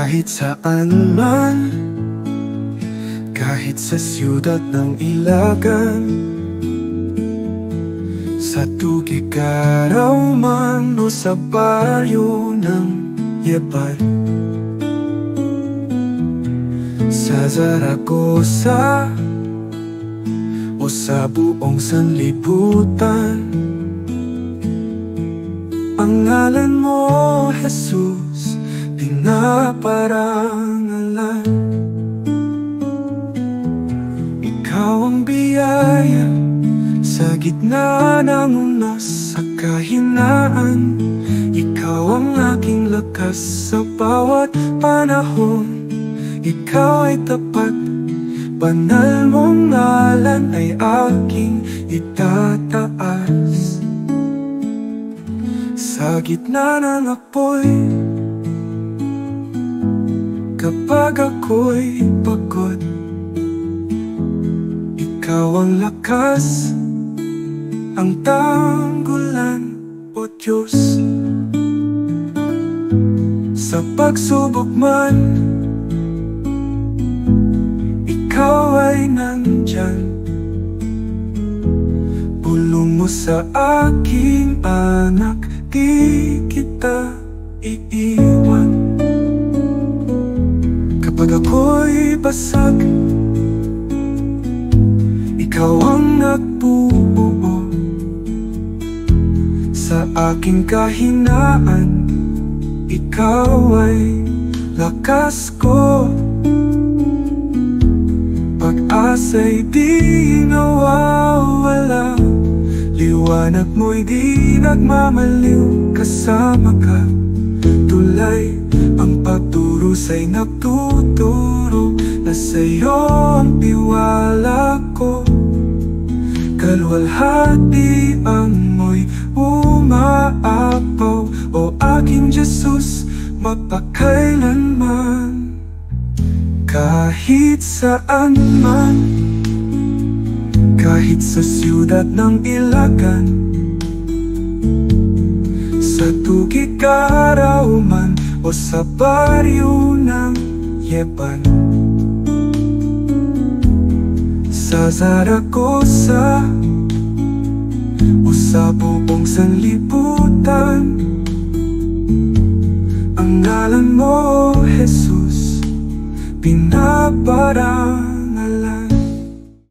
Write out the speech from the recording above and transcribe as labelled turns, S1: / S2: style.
S1: Kahit saan man, kahit sa siyudad ng Ilagan, sa Tugigaraw man o sa baryo ng Yepan, sa Zaragoza o sa buong sanlibutan, ang ngalan mo, Jesus, pinaparangalan. Ikaw ang biyaya sa gitna ng unos sa kahinaan. Ikaw ang aking lakas sa bawat panahon. Ikaw ay tapat, banal mong ngalan ay aking itataas. Sa gitna ng apoy, kapag ako'y pagod, ikaw ang lakas, ang tanggulan, o Diyos. Sa pagsubok man, ikaw ay nandyan. Bulong mo sa aking anak, di kita iiwan. Kapag ako'y basag, ikaw ang nagbubuo. Sa aking kahinaan, ikaw ay lakas ko. Pag-asa'y di nawawala, liwanag mo'y di nagmamaliw. Kasama ka, tulay ang pagturusa'y nagtuturo na sa'yo ang tiwala ko. Kaluwalhati ang mo'y umaapaw, o aking Jesus, mapakailanman. Kahit saan man, kahit sa siyudad ng Ilagan, sa Tugigaraw man o sa baryo ng Yepan, sa Zaragoza o sa buong sanlibutan, ang ngalan mo, Jesus, pinaparangalan.